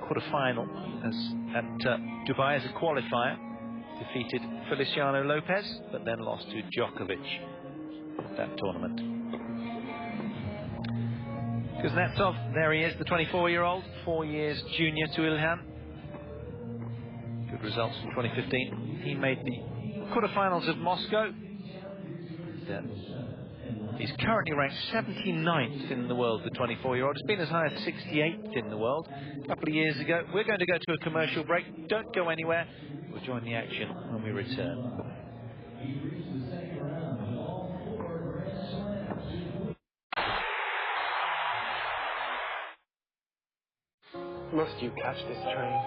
quarter-final at Dubai as a qualifier. Defeated Feliciano Lopez, but then lost to Djokovic at that tournament. Kuznetsov, there he is, the 24-year-old, 4 years junior to Ilhan. Good results in 2015. He made the quarterfinals of Moscow. He's currently ranked 79th in the world, the 24-year-old. It's been as high as 68th in the world a couple of years ago. We're going to go to a commercial break. Don't go anywhere. We'll join the action when we return. Must you catch this train?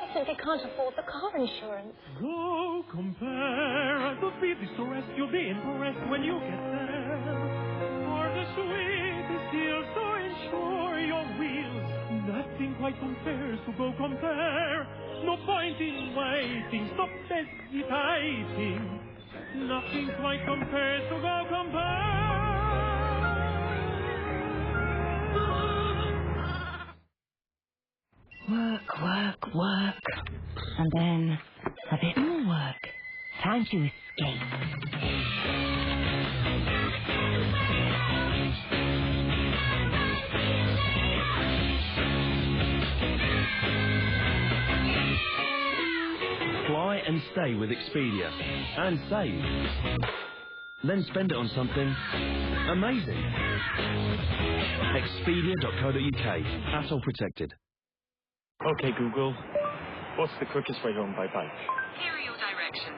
I simply can't afford the car insurance. Go compare. Don't be distressed. You'll be impressed when you get there. For the sweetest deal, so insure your wheels. Nothing quite compares to Go Compare. No point in waiting. Stop hesitating. Nothing quite compares to Go Compare. Work, work, work. And then a bit more work. Time to escape. Fly and stay with Expedia. And save. Then spend it on something amazing. Expedia.co.uk. Hassle protected. Okay, Google. What's the quickest way home by bike? Here are your directions.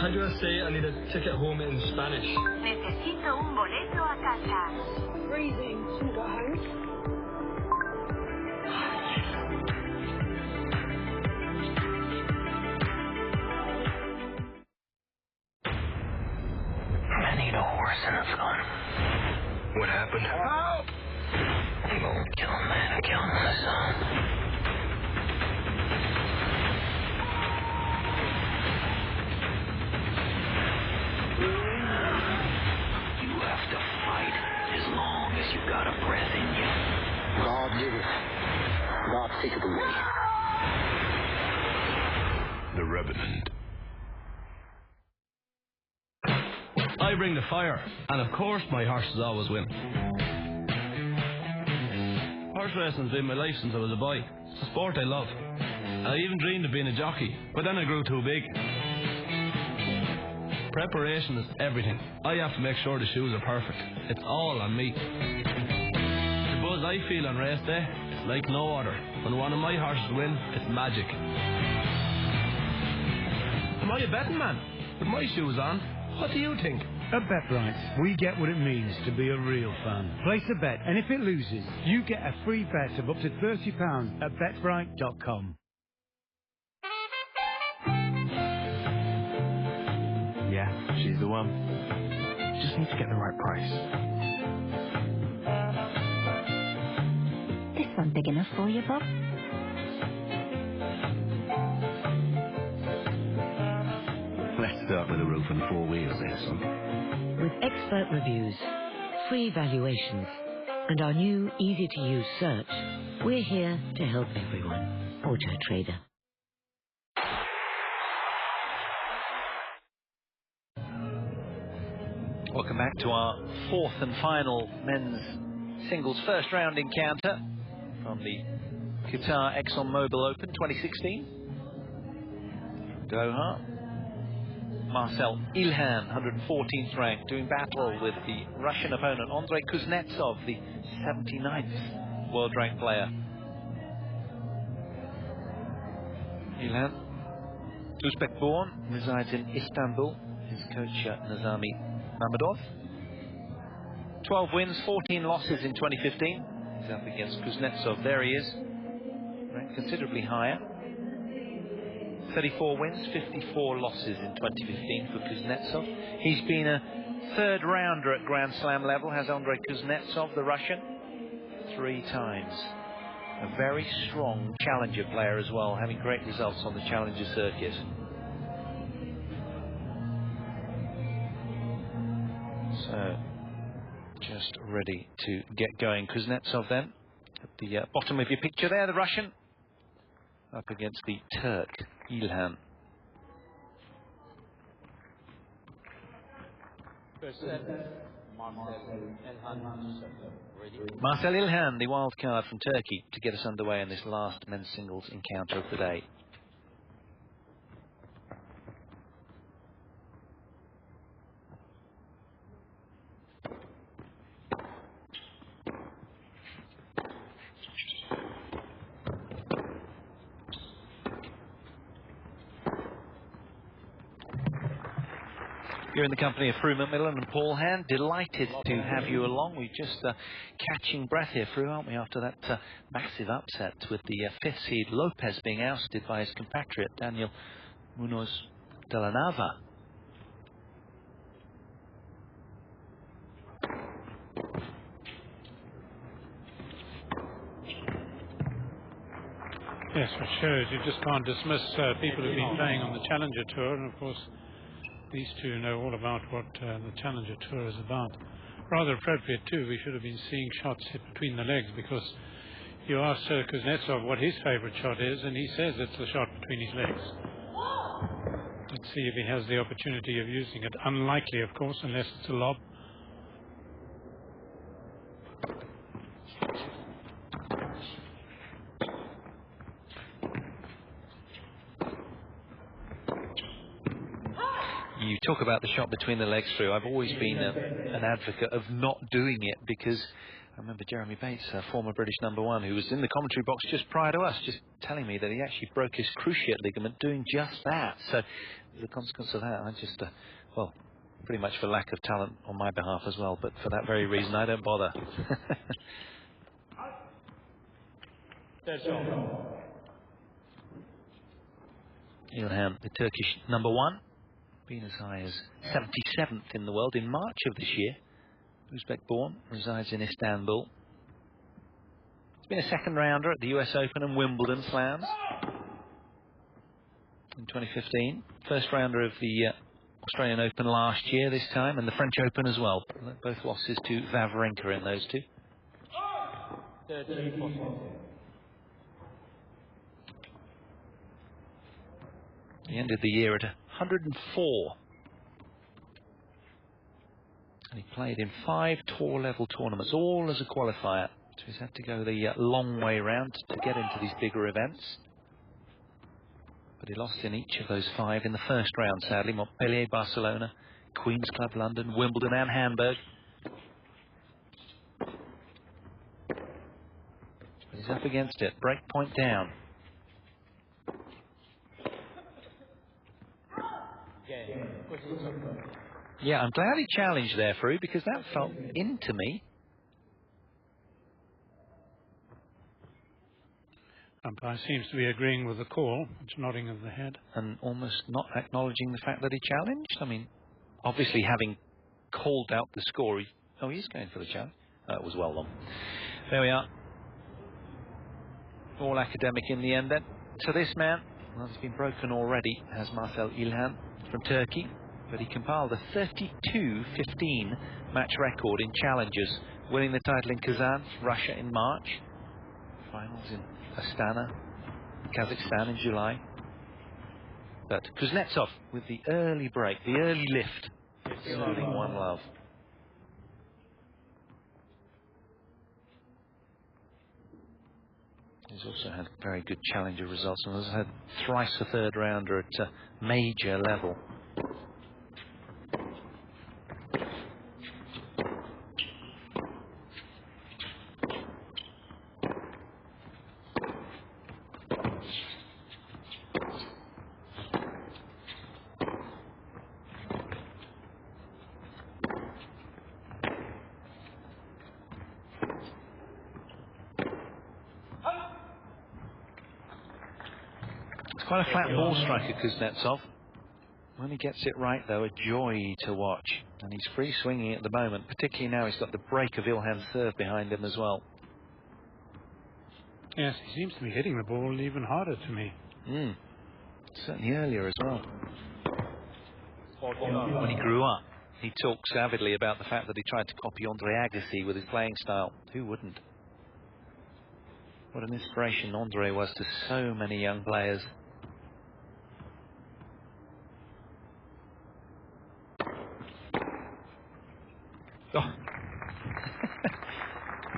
How do I say I need a ticket home in Spanish? Necesito un boleto a casa. Freezing. Should we go home? I need a horse and a gun. What happened? Help! Oh, kill him, man. Kill him on the sun. You have to fight as long as you've got a breath in you. God give it. God take it away. The Revenant. I bring the fire, and of course my horses always win. Horse racing's been my life since I was a boy. It's a sport I love. I even dreamed of being a jockey, but then I grew too big. Preparation is everything. I have to make sure the shoes are perfect. It's all on me. The buzz I feel on race day, it's like no other. When one of my horses win, it's magic. Am I a betting man? With my shoes on, what do you think? At BetRight, we get what it means to be a real fan. Place a bet, and if it loses, you get a free bet of up to £30 at BetRight.com. Yeah, she's the one. Just need to get the right price. This one big enough for you, Bob? Let's start with a roof and 4 wheels there, son. With expert reviews, free valuations, and our new easy-to-use search, we're here to help everyone. Auto Trader. Welcome back to our fourth and final men's singles first round encounter from the Qatar ExxonMobil Open 2016. Doha. Marsel Ilhan, 114th rank, doing battle with the Russian opponent Andrey Kuznetsov, the 79th world-ranked player. Ilhan, Uzbek-born, resides in Istanbul. His coach Nazami Mamedov. 12 wins, 14 losses in 2015. He's up against Kuznetsov. There he is, ranked considerably higher. 34 wins, 54 losses in 2015 for Kuznetsov. He's been a third rounder at Grand Slam level, has Andrey Kuznetsov, the Russian, 3 times. A very strong challenger player as well, having great results on the challenger circuit. So, just ready to get going. Kuznetsov then, at the bottom of your picture there, the Russian. up against the Turk, Ilhan. Marsel Ilhan, the wild card from Turkey, to get us underway in this last men's singles encounter of the day. You're in the company of Fru Macmillan and Paul Hand. Delighted to have you along. We're just catching breath here, Fru, aren't we, after that massive upset with the fifth seed Lopez being ousted by his compatriot Daniel Munoz de la Nava. Yes, it shows. You just can't dismiss people who've been playing on the Challenger Tour, and of course these two know all about what the Challenger Tour is about. Rather appropriate too, we should have been seeing shots hit between the legs, because you ask Kuznetsov what his favourite shot is, and he says it's the shot between his legs. Let's see if he has the opportunity of using it. Unlikely, of course, unless it's a lob. You talk about the shot between the legs, Fru. I've always been an advocate of not doing it, because I remember Jeremy Bates, former British #1, who was in the commentary box just prior to us, just telling me that he actually broke his cruciate ligament doing just that. So as a consequence of that, I just, well, pretty much for lack of talent on my behalf as well, but for that very reason, I don't bother. Ilhan, the Turkish #1. Been as high as 77th in the world in March of this year. Uzbek-born, resides in Istanbul. He's been a second rounder at the US Open and Wimbledon Slams in 2015. First rounder of the Australian Open last year this time, and the French Open as well. Both losses to Wawrinka in those two. He ended the year at 104. And he played in 5 tour level tournaments, all as a qualifier. So he's had to go the long way round to get into these bigger events. But he lost in each of those 5 in the first round, sadly. Montpellier, Barcelona, Queen's Club, London, Wimbledon and Hamburg. But he's up against it. Break point down. Yeah, I'm glad he challenged there, Fru, because that felt into me. Umpire seems to be agreeing with the call. It's nodding of the head. And almost not acknowledging the fact that he challenged. I mean, obviously having called out the score, he's going for the challenge. That was well done. There we are. All academic in the end then. So this man, well, he's been broken already, has Marsel Ilhan from Turkey. But he compiled a 32-15 match record in challenges, winning the title in Kazan, Russia in March, finals in Astana, Kazakhstan in July. But Kuznetsov with the early break, the early lift, serving 1-love. He's also had very good challenger results and has had thrice a third rounder at a major level. Quite a flat ball striker, Kuznetsov. When he gets it right, though, a joy to watch. And he's free swinging at the moment, particularly now he's got the break of Ilhan's serve behind him as well. Yes, he seems to be hitting the ball even harder to me. Certainly earlier as well. When he grew up, he talks avidly about the fact that he tried to copy Andrey Agassi with his playing style. Who wouldn't? What an inspiration Andrey was to so many young players. Oh.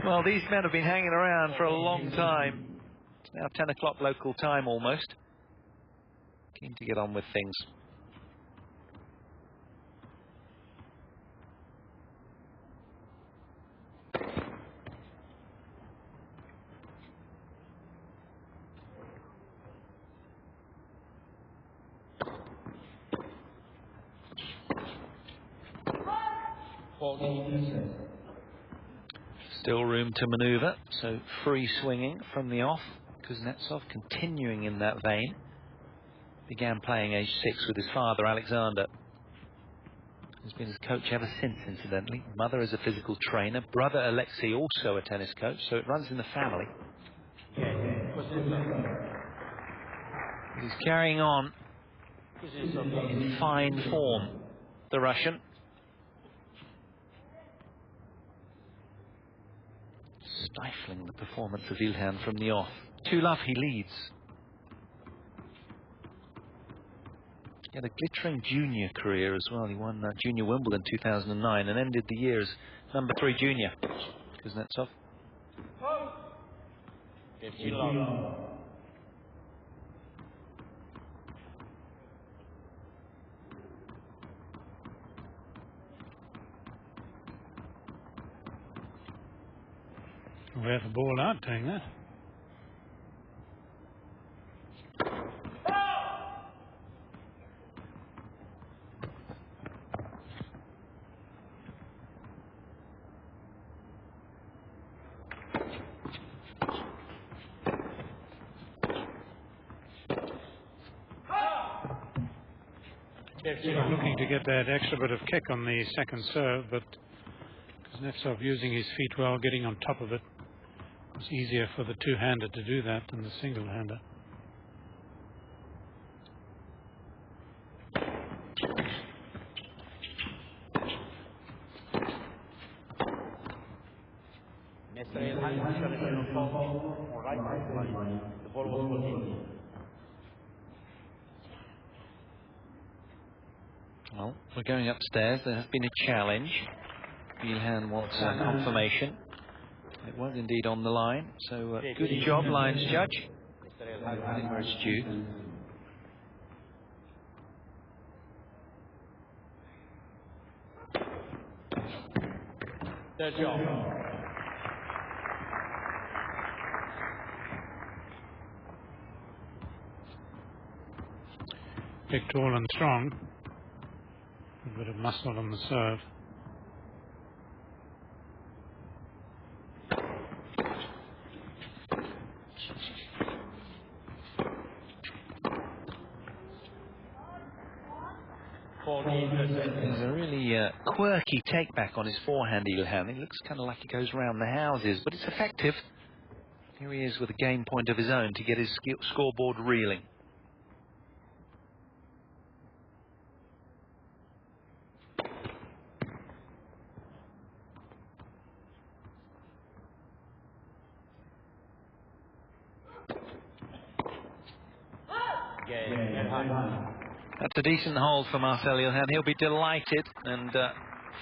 Well, these men have been hanging around for a long time. It's now 10 o'clock local time almost. Keen to get on with things. Still room to manoeuvre, so free swinging from the off. Kuznetsov continuing in that vein. Began playing age 6 with his father, Alexander. He's been his coach ever since, incidentally. Mother is a physical trainer. Brother Alexei, also a tennis coach, so it runs in the family. He's carrying on in fine form, the Russian. Stifling the performance of Ilhan from the off. 2-love, he leads. He had a glittering junior career as well. He won Junior Wimbledon 2009 and ended the year as number 3 junior. Kuznetsov. We have the ball out doing that. Looking to get that extra bit of kick on the second serve, but Kuznetsov using his feet well, getting on top of it. It's easier for the two-hander to do that than the single-hander. Well, we're going upstairs. There has been a challenge. Ilhan wants confirmation. It was indeed on the line. So good job, lines judge. I think where it's due. Good job. Big, tall and strong. A bit of muscle on the serve. There's a really quirky take back on his forehand, Ilhan. He looks kind of like he goes round the houses, but it's effective. Here he is with a game point of his own to get his scoreboard reeling. That's a decent hold for Marsel Ilhan. He'll be delighted, and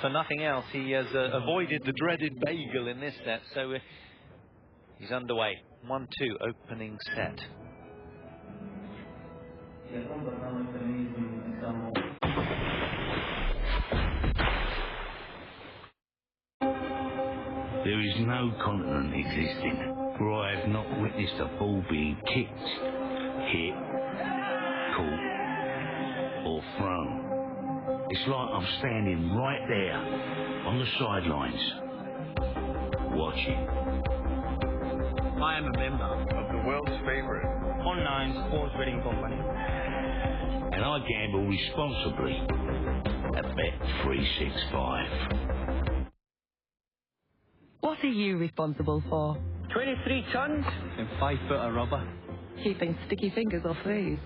for nothing else, he has avoided the dreaded bagel in this set. So he's underway. 1-2 opening set. There is no continent existing where I have not witnessed a ball being kicked, hit, caught, or thrown. It's like I'm standing right there on the sidelines, watching. I am a member of the world's favorite online sports betting company, and I gamble responsibly at Bet365. What are you responsible for? 23 tons and 5 foot of rubber. Keeping sticky fingers off these.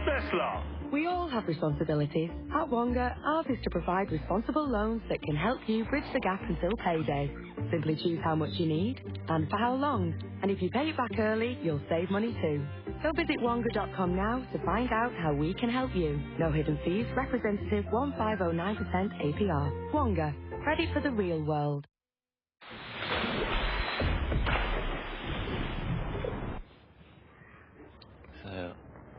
Tesla. We all have responsibilities. At Wonga, ours is to provide responsible loans that can help you bridge the gap until payday. simply choose how much you need and for how long. And if you pay it back early, you'll save money too. So visit Wonga.com now to find out how we can help you. No hidden fees, representative 1509% APR. Wonga, credit for the real world. So,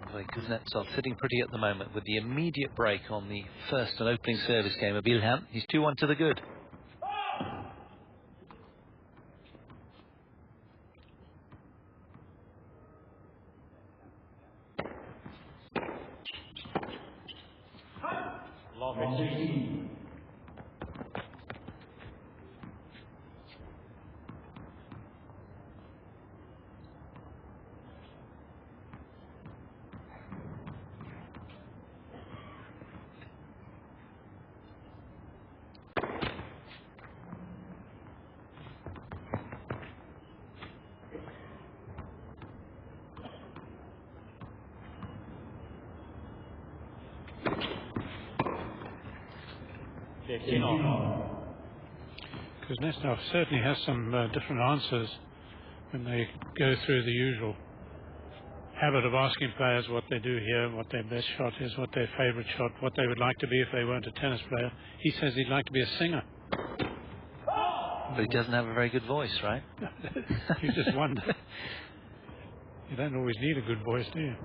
Andrey Kuznetsov sitting pretty at the moment with the immediate break on the first and opening service game of Ilhan. He's 2-1 to the good. Kuznetsov certainly has some different answers when they go through the usual habit of asking players what they do here, what their best shot is, what their favourite shot, what they would like to be if they weren't a tennis player. He says he'd like to be a singer. But he doesn't have a very good voice, right? You just wonder. You don't always need a good voice, do you?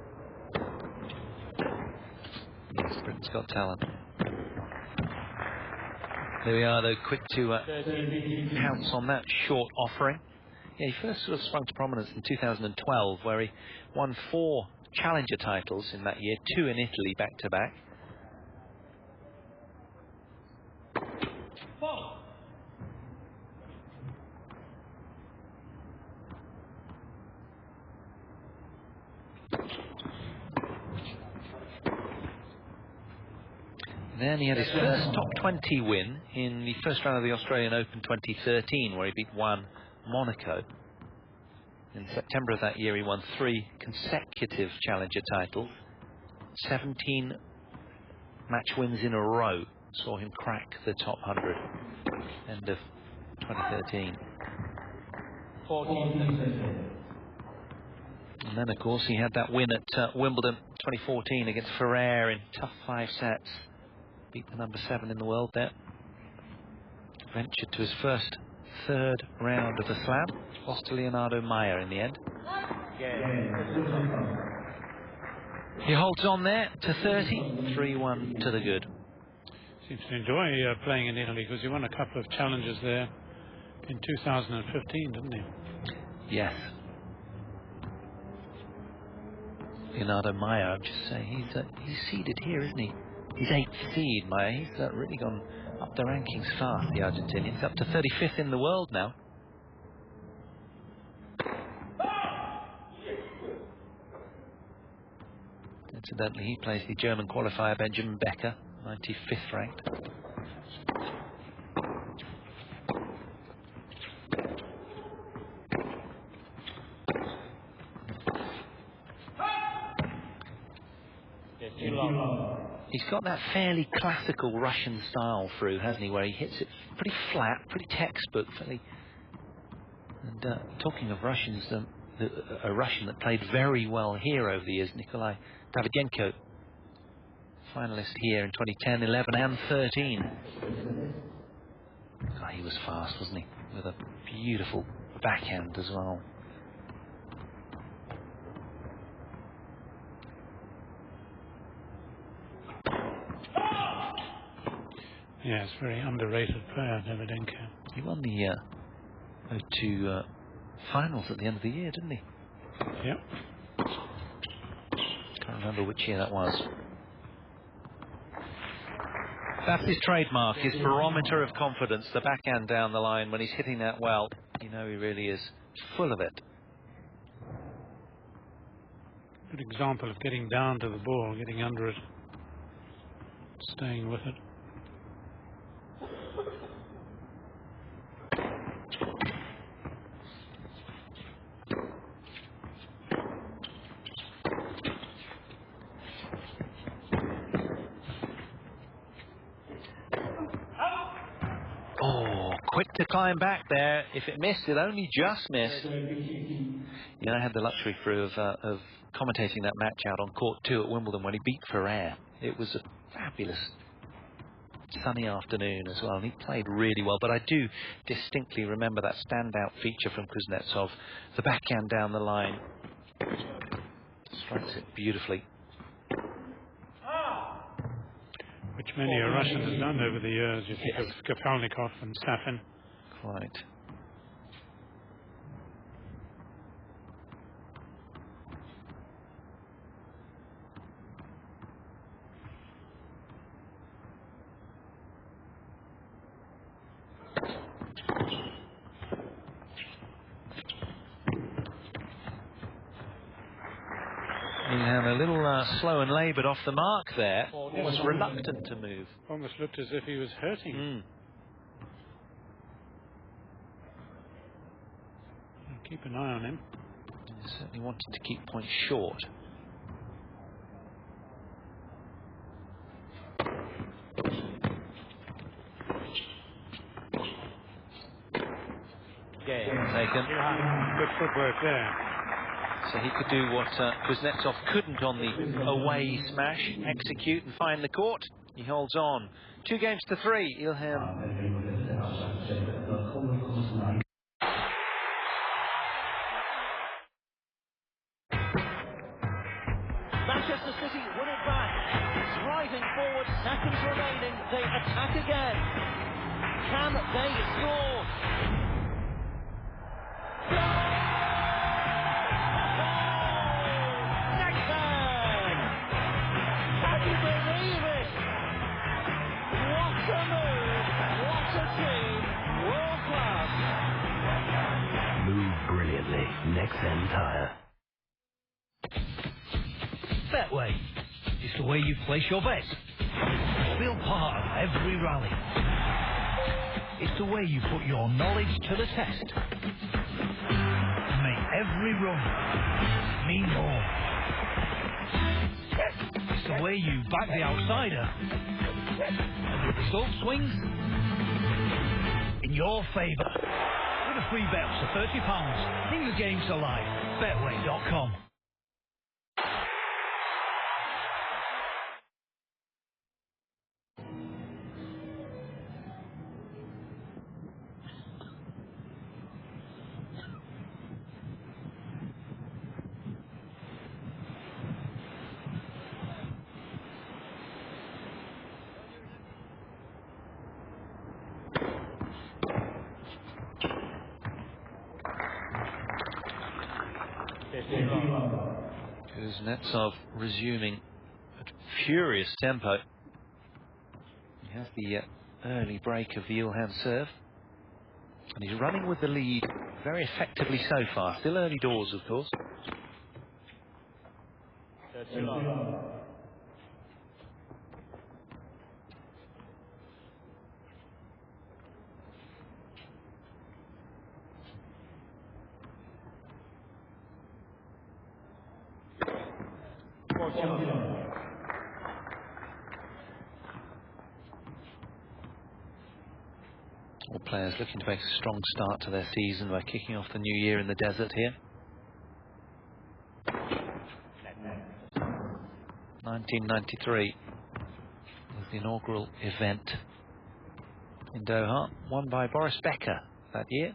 Yes, Britain's got talent. There we are, though, quick to pounce on that short offering. Yeah, he first sort of sprung to prominence in 2012, where he won 4 challenger titles in that year, 2 in Italy back-to-back. Then he had his first top 20 win in the first round of the Australian Open 2013, where he beat Juan Monaco. In September of that year, he won 3 consecutive challenger titles. 17 match wins in a row saw him crack the top 100. End of 2013. And then, of course, he had that win at Wimbledon 2014 against Ferrer in tough 5 sets. Beat the number 7 in the world there. Ventured to his first 3rd round of the slam. Lost to Leonardo Mayer in the end. He holds on there to 30. 3-1 to the good. Seems to enjoy playing in Italy because he won a couple of challenges there in 2015, didn't he? Yes. Leonardo Mayer, I'm just saying, he's seeded here, isn't he? He's 8th seed, Mayer. He's really gone up the rankings fast, the Argentinian. He's up to 35th in the world now. Incidentally, he plays the German qualifier Benjamin Becker, 95th ranked. He's got that fairly classical Russian style through, hasn't he, where he hits it pretty flat, pretty textbook. And talking of Russians, a Russian that played very well here over the years, Nikolai Davydenko, finalist here in 2010, 11 and 13. God, he was fast, wasn't he? With a beautiful backhand as well. Yeah, it's a very underrated player, Davydenko. He won the O2 finals at the end of the year, didn't he? Yep. Can't remember which year that was. That's his trademark, his barometer of confidence, the backhand down the line. When he's hitting that well, you know he really is full of it. Good example of getting down to the ball, getting under it, staying with it. quick to climb back there. If it missed, it only just missed. Yeah, I had the luxury of commentating that match out on court 2 at Wimbledon when he beat Ferrer. It was a fabulous sunny afternoon as well, and he played really well. But I do distinctly remember that standout feature from Kuznetsov, the backhand down the line. Strikes it beautifully. Which many a Russian has done over the years. You think of Kapalnikov and Safin. Quite. Ilhan a little slow and laboured off the mark there, almost reluctant to move. Almost looked as if he was hurting. Keep an eye on him. He certainly wanted to keep points short. Taken. Good footwork there. So he could do what Kuznetsov couldn't on the away smash, execute and find the court. He holds on. 2 games to 3, Ilhan. Manchester City win it back. Driving forward, seconds remaining. They attack again. Can they score? Nexen Tire. Betway. It's the way you place your bets. Feel part of every rally. It's the way you put your knowledge to the test. Make every run mean more. It's the way you back the outsider. And the result swings in your favour. With a free bet up to £30. Bring the game to life. Betway.com. Kuznetsov resuming at furious tempo. He has the early break of the Ilhan serve, and he's running with the lead very effectively so far. Still early doors, of course. All players looking to make a strong start to their season by kicking off the new year in the desert here. 1993 was the inaugural event in Doha, won by Boris Becker that year,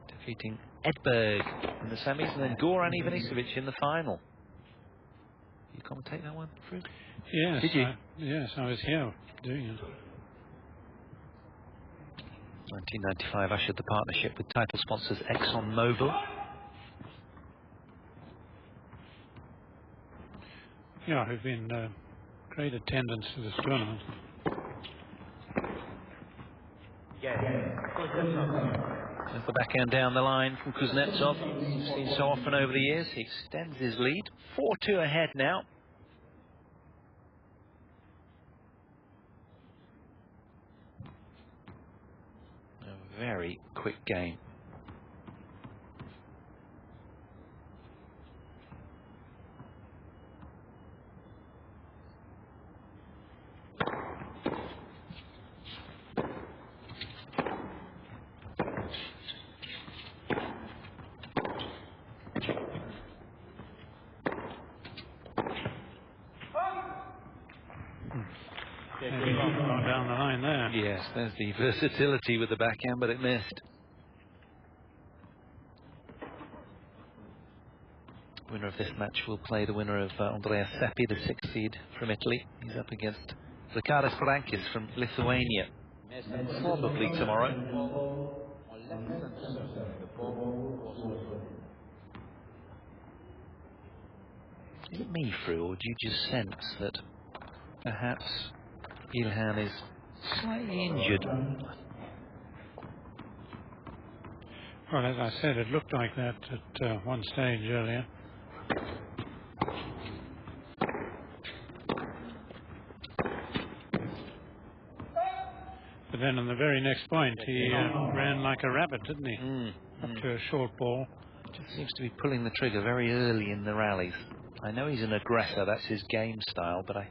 defeating Edberg in the semis and then Goran Ivanisevic in the final. You commentate that one, Fred? Yes. Did you? Yes, I was here doing it. 1995 ushered the partnership with title sponsors ExxonMobil. Yeah, who've been great attendance to this tournament. There's the backhand down the line from Kuznetsov. We've seen so often over the years. He extends his lead. 4-2 ahead now. A very quick game. Gone down the line there. Yes, there's the versatility with the backhand, but it missed. Winner of this match will play the winner of Andrea Seppi, the 6th seed from Italy. He's up against Ricardas Frankis from Lithuania. Probably tomorrow. Is it me, Fru, or do you just sense that perhaps Ilhan is slightly injured? Well, as I said, it looked like that at one stage earlier. But then on the very next point, he ran like a rabbit, didn't he? Up to a short ball. Just seems to be pulling the trigger very early in the rallies. I know he's an aggressor, that's his game style, but I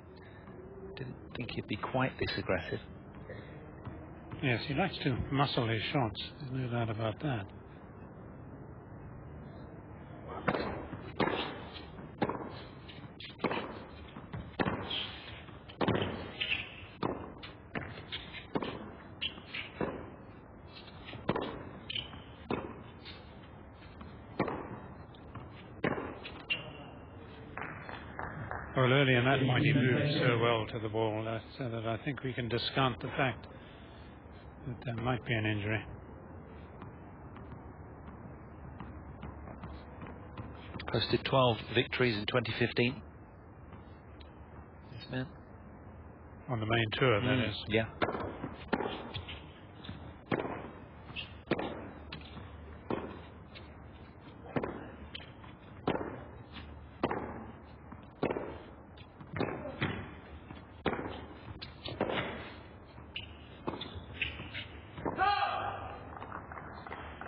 didn't think he'd be quite this aggressive. Yes, he likes to muscle his shots. There's no doubt about that. Well, early in that point, he moved so well to the ball that I think we can discount the fact that there might be an injury. Posted 12 victories in 2015. This man. On the main tour, that is. Yeah.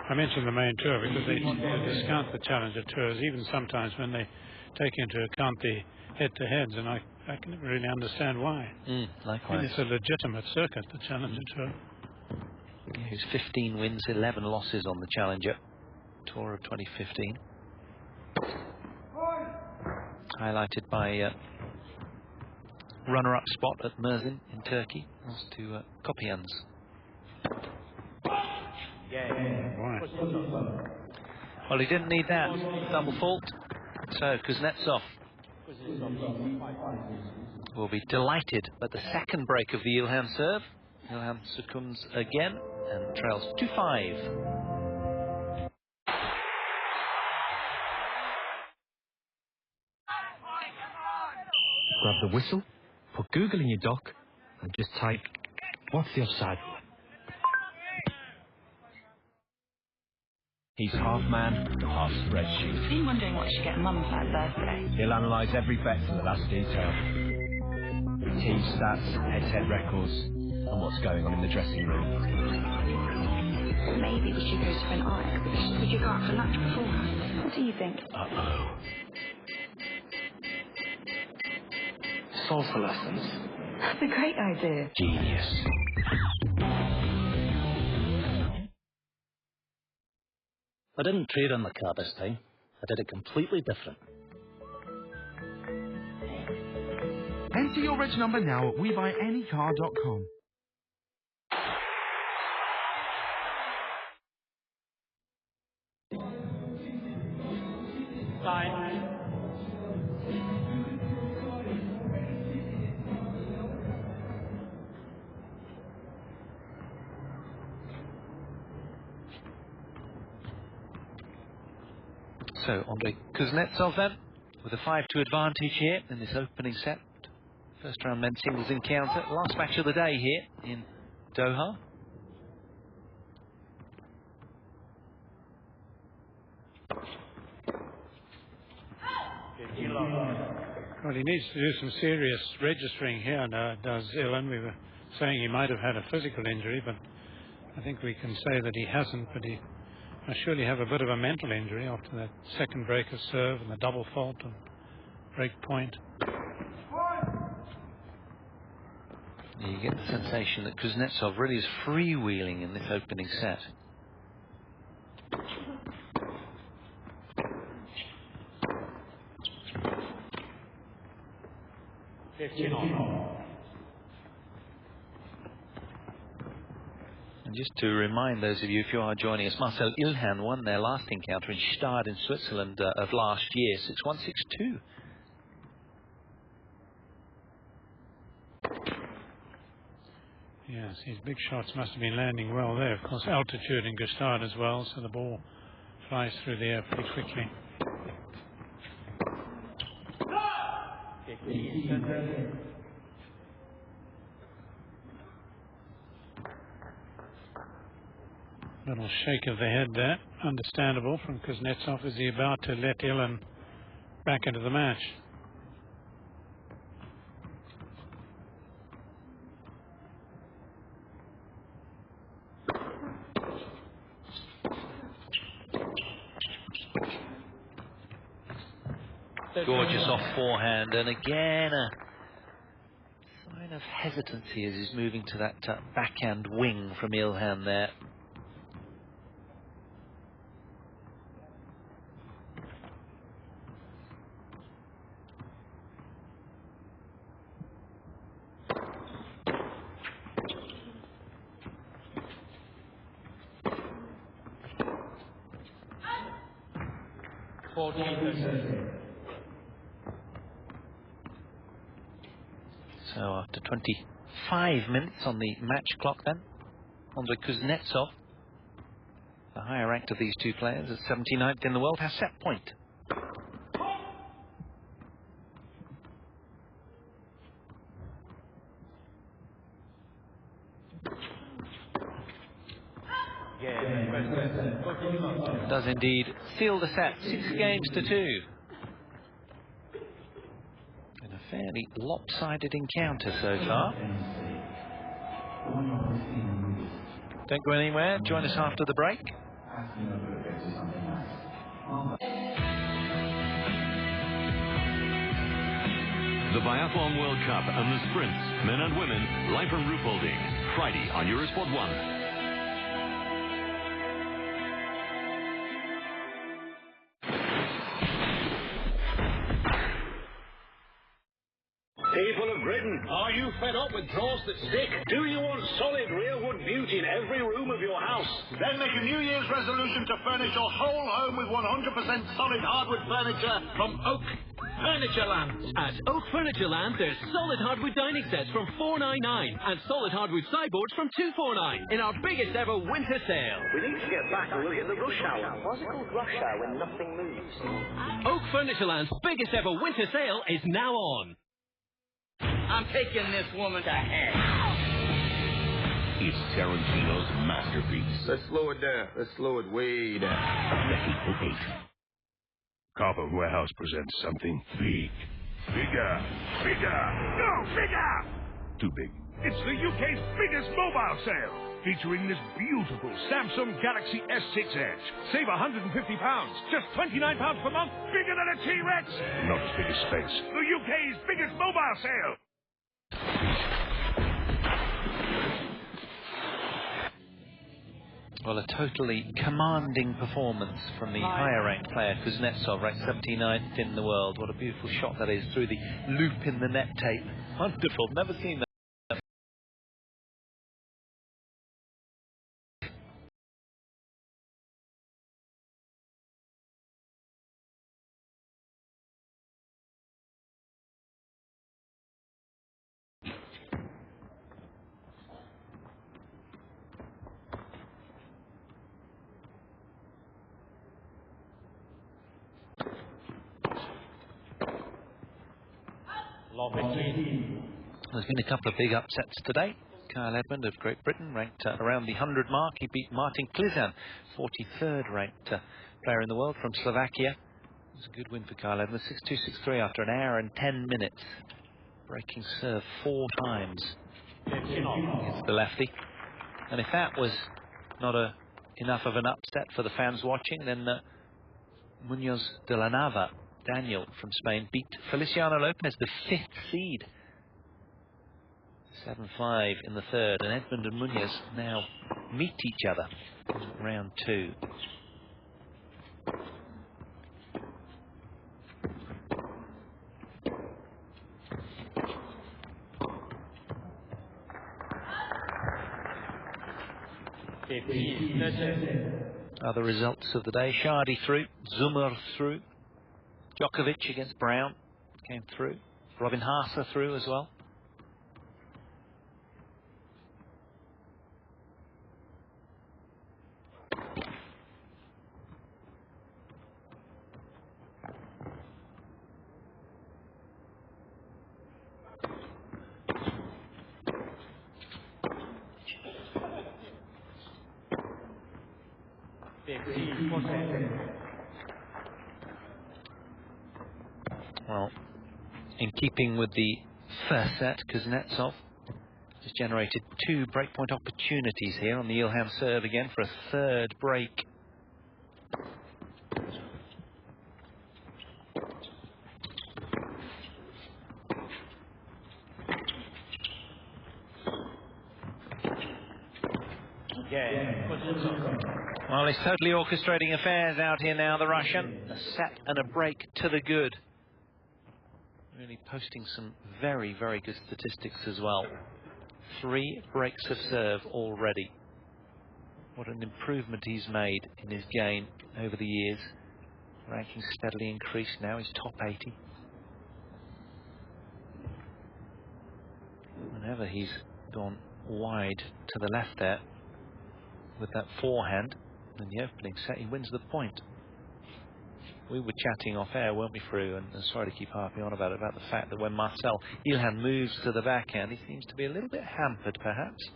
I mentioned the main tour because they discount the challenger tours, even sometimes when they take into account the head-to-heads, and I can never really understand why. Likewise. I mean, it's a legitimate circuit, the challenger tour. He's 15 wins, 11 losses on the challenger tour of 2015. Highlighted by runner-up spot at Mersin in Turkey. Lost to Kopians. Well, he didn't need that double fault, so Kuznetsov will be delighted at the second break of the Ilhan serve. Ilhan succumbs again and trails 2-5. Grab the whistle, put Google in your dock, and just type, what's the offside rule? He's half man, half spreadsheet. I've been wondering what she get Mum for her birthday. He'll analyse every bet to the last detail. Team stats, head-to-head records, and what's going on in the dressing room. Maybe we should go to an art. We could go out for lunch beforehand. What do you think? Uh-oh. Salsa lessons. That's a great idea. Genius. I didn't trade on the car this time. I did it completely different. Enter your reg number now at WeBuyAnyCar.com. So, Andrey Kuznetsov then, with a 5-2 advantage here in this opening set. First round men's singles encounter. Last match of the day here in Doha. Well, he needs to do some serious registering here now, does Ilhan. We were saying he might have had a physical injury, but I think we can say that he hasn't, but he must surely have a bit of a mental injury after that second break of serve and the double fault and break point. You get the sensation that Kuznetsov really is freewheeling in this opening set. Just to remind those of you, if you are joining us, Marsel Ilhan won their last encounter in Stade in Switzerland of last year, 6-1, 6-2. Yes, his big shots must have been landing well there. Of course, altitude in Gustave as well, so the ball flies through the air pretty quickly. Little shake of the head there, understandable from Kuznetsov. Is he about to let Ilhan back into the match? Gorgeous off forehand, and again a sign of hesitancy as he's moving to that backhand wing from Ilhan there. So after 25 minutes on the match clock then, Andrey Kuznetsov, the higher ranked of these two players at 79th in the world, has set point. Does indeed seal the set, 6-2. In a fairly lopsided encounter so far. Don't go anywhere, join us after the break. The Biathlon World Cup and the sprints, men and women, live from Ruhpolding, Friday on Eurosport 1. People of Britain, are you fed up with drawers that stick? Do you want solid real wood beauty in every room of your house? Then make a New Year's resolution to furnish your whole home with 100% solid hardwood furniture from Oak Furnitureland. At Oak Furnitureland, there's solid hardwood dining sets from $4.99 and solid hardwood sideboards from $2.49 in our biggest ever winter sale. We need to get back and look at the rush hour. What's it called rush hour when nothing moves? Oak Furnitureland's biggest ever winter sale is now on. I'm taking this woman to hell. It's Tarantino's masterpiece. Let's slow it down. Let's slow it way down. Becky 8. Carpet Warehouse presents something big. Bigger. Bigger. No, bigger! Too big. It's the UK's biggest mobile sale. Featuring this beautiful Samsung Galaxy S6 Edge. Save £150. Just £29 per month. Bigger than a T-Rex. Not as big as space. The UK's biggest mobile sale. Well, a totally commanding performance from the higher-ranked player, Kuznetsov, ranked 79th in the world. What a beautiful shot that is through the loop in the net tape. Wonderful. Never seen that. There's been a couple of big upsets today. Kyle Edmund of Great Britain ranked around the 100 mark. He beat Martin Klizan, 43rd ranked player in the world from Slovakia. It was a good win for Kyle Edmund, 6-2, 6-3 after an hour and 10 minutes. Breaking serve 4 times against the lefty. And if that was not enough of an upset for the fans watching, then Munoz de la Nava, Daniel from Spain, beat Feliciano Lopez, the 5th seed. 7-5 in the third, and Edmund and Munoz now meet each other in round 2. Other results of the day: Shardy through, Zumar through, Djokovic against Brown came through, Robin Haase through as well. Well, in keeping with the first set, Kuznetsov has generated 2 breakpoint opportunities here on the Ilhan serve again for a third break. Well, he's totally orchestrating affairs out here now, the Russian. A set and a break to the good. Really posting some very, very good statistics as well. 3 breaks of serve already. What an improvement he's made in his game over the years. Ranking steadily increased, now he's top 80. Whenever he's gone wide to the left there with that forehand, in the opening set, he wins the point. We were chatting off air, weren't we, Fru? And sorry to keep harping on about it, about the fact that when Marsel Ilhan moves to the backhand, he seems to be a little bit hampered, perhaps.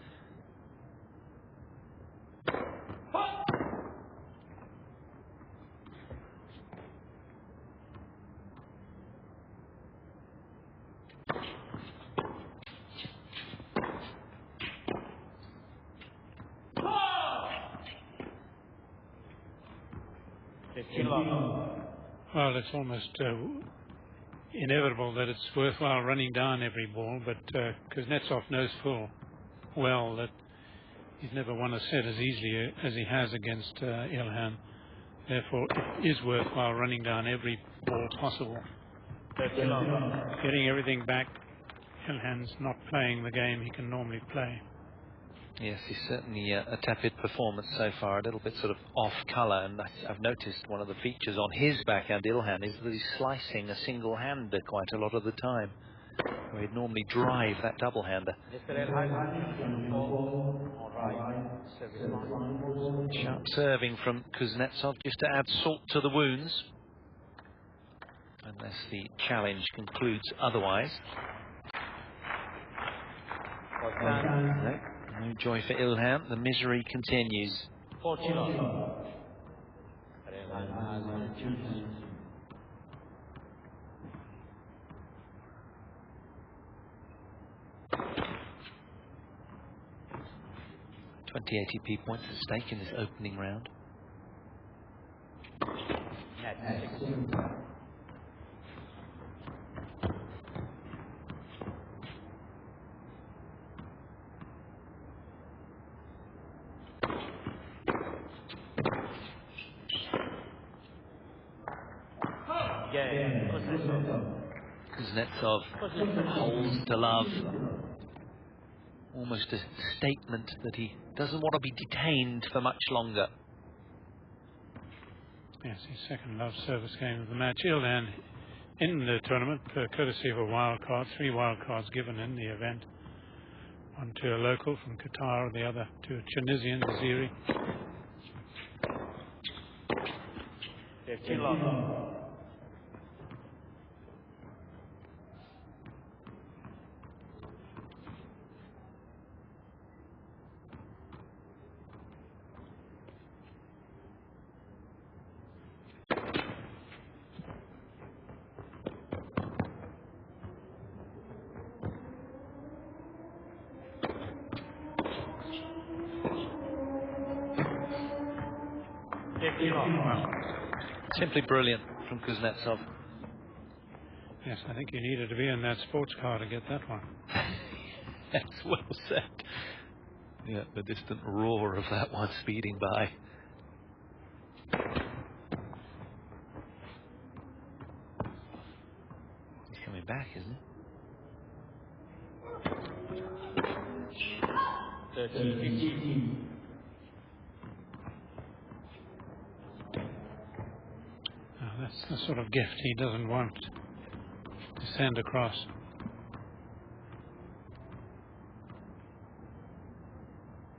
Well, it's almost inevitable that it's worthwhile running down every ball, but Kuznetsov knows full well that he's never won a set as easily as he has against Ilhan. Therefore, it is worthwhile running down every ball possible. Getting everything back. Ilhan's not playing the game he can normally play. Yes, he's certainly a tepid performance so far, a little bit sort of off colour, and I've noticed one of the features on his backhand, Ilhan, is that he's slicing a single-hander quite a lot of the time, where he'd normally drive that double-hander. Sharp serving from Kuznetsov, just to add salt to the wounds, unless the challenge concludes otherwise. No joy for Ilhan. The misery continues. ATP points at stake in this opening round. Kuznetsov holds to love. Almost a statement that he doesn't want to be detained for much longer. Yes, his second love service game of the match. Ilhan in the tournament, courtesy of a wild card, 3 wild cards given in the event. One to a local from Qatar, the other to a Tunisian, Ziri. Simply brilliant from Kuznetsov. Yes, I think you needed to be in that sports car to get that one. That's well said. Yeah, the distant roar of that one speeding by. He's coming back, isn't he? 13-15. That's the sort of gift he doesn't want to send across.